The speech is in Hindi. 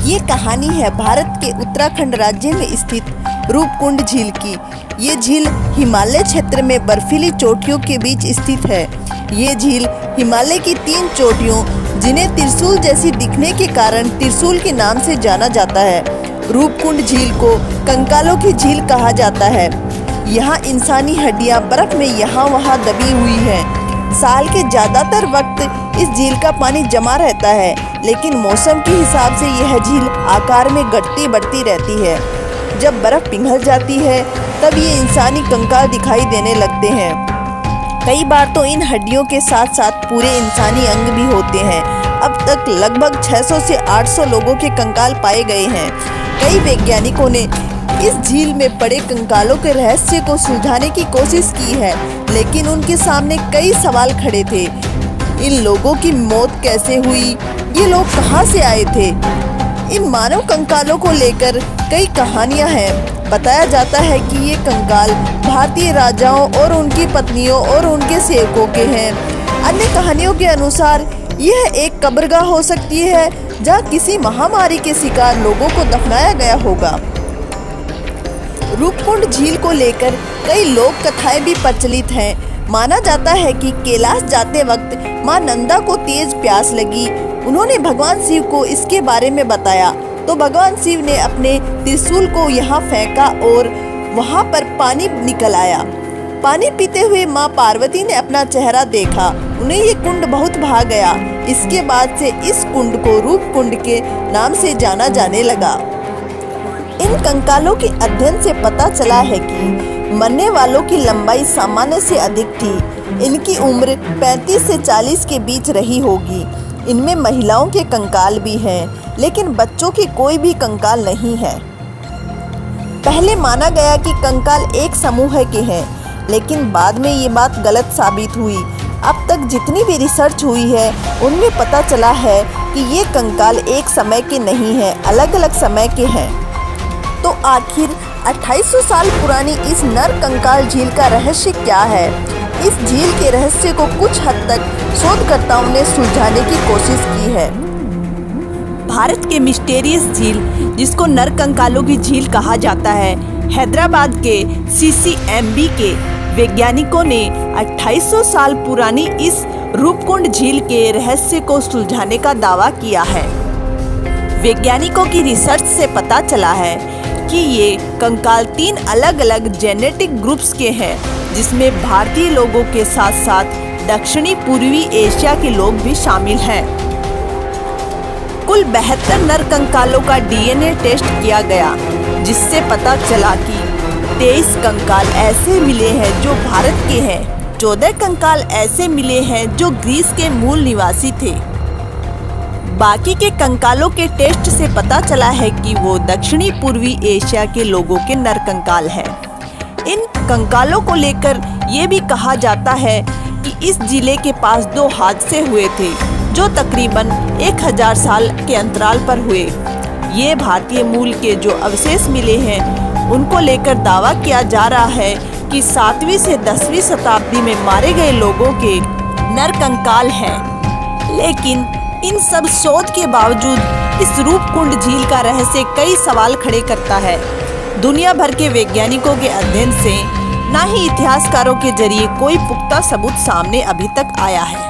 ये कहानी है भारत के उत्तराखंड राज्य में स्थित रूपकुंड झील की। ये झील हिमालय क्षेत्र में बर्फीली चोटियों के बीच स्थित है। ये झील हिमालय की 3 चोटियों जिन्हें त्रिशूल जैसी दिखने के कारण त्रिशूल के नाम से जाना जाता है। रूपकुंड झील को कंकालों की झील कहा जाता है। यहाँ इंसानी हड्डियाँ बर्फ में यहाँ वहाँ दबी हुई हैं। साल के ज़्यादातर वक्त इस झील का पानी जमा रहता है, लेकिन मौसम के हिसाब से यह झील आकार में घटती बढ़ती रहती है। जब बर्फ पिघल जाती है तब ये इंसानी कंकाल दिखाई देने लगते हैं। कई बार तो इन हड्डियों के साथ साथ पूरे इंसानी अंग भी होते हैं। अब तक लगभग 600 से 800 लोगों के कंकाल पाए गए हैं। कई वैज्ञानिकों ने इस झील में पड़े कंकालों के रहस्य को सुलझाने की कोशिश की है, लेकिन उनके सामने कई सवाल खड़े थे। इन लोगों की मौत कैसे हुई? ये लोग कहाँ से आए थे? इन मानव कंकालों को लेकर कई कहानियां हैं। बताया जाता है कि ये कंकाल भारतीय राजाओं और उनकी पत्नियों और उनके सेवकों के हैं। अन्य कहानियों के अनुसार यह एक कब्रगाह हो सकती है जहाँ किसी महामारी के शिकार लोगों को दफनाया गया होगा। रूपकुंड झील को लेकर कई लोक कथाएं भी प्रचलित हैं। माना जाता है कि कैलाश जाते वक्त मां नंदा को तेज प्यास लगी। उन्होंने भगवान शिव को इसके बारे में बताया तो भगवान शिव ने अपने त्रिशूल को यहाँ फेंका और वहाँ पर पानी निकल आया। पानी पीते हुए माँ पार्वती ने अपना चेहरा देखा। उन्हें ये कुंड बहुत भा गया। इसके बाद से इस कुंड को रूपकुंड के नाम से जाना जाने लगा। इन कंकालों के अध्ययन से पता चला है कि मरने वालों की लंबाई सामान्य से अधिक थी। इनकी उम्र 35 से 40 के बीच रही होगी। इनमें महिलाओं के कंकाल भी हैं, लेकिन बच्चों के कोई भी कंकाल नहीं है। पहले माना गया कि कंकाल एक समूह के हैं, लेकिन बाद में ये बात गलत साबित हुई। अब तक जितनी भी रिसर्च हुई है उनमें पता चला है कि ये कंकाल एक समय के नहीं हैं, अलग अलग समय के हैं। तो आखिर 2800 साल पुरानी इस नर कंकाल झील का रहस्य क्या है? इस झील के रहस्य को कुछ हद तक शोधकर्ताओं ने सुलझाने की कोशिश की है। भारत के मिस्टीरियस झील, जिसको नर कंकालों की झील कहा जाता है, हैदराबाद के CCMB के वैज्ञानिकों ने 2800 साल पुरानी इस रूपकुंड झील के रहस्य को सुलझाने का दावा किया है। वैज्ञानिकों की रिसर्च से पता चला है कि ये कंकाल 3 अलग अलग जेनेटिक ग्रुप्स के हैं, जिसमें भारतीय लोगों के साथ साथ दक्षिणी पूर्वी एशिया के लोग भी शामिल हैं। कुल 72 नर कंकालों का DNA टेस्ट किया गया, जिससे पता चला कि 23 कंकाल ऐसे मिले हैं जो भारत के हैं, 14 कंकाल ऐसे मिले हैं जो ग्रीस के मूल निवासी थे। बाकी के कंकालों के टेस्ट से पता चला है कि वो दक्षिणी पूर्वी एशिया के लोगों के नर कंकाल हैं। इन कंकालों को लेकर ये भी कहा जाता है कि इस जिले के पास 2 हादसे हुए थे, जो तकरीबन 1000 साल के अंतराल पर हुए। ये भारतीय मूल के जो अवशेष मिले हैं उनको लेकर दावा किया जा रहा है कि 7वीं से 10वीं शताब्दी में मारे गए लोगों के नर कंकाल हैं। लेकिन इन सब शोध के बावजूद इस रूपकुंड झील का रहस्य कई सवाल खड़े करता है। दुनिया भर के वैज्ञानिकों के अध्ययन से ना ही इतिहासकारों के जरिए कोई पुख्ता सबूत सामने अभी तक आया है।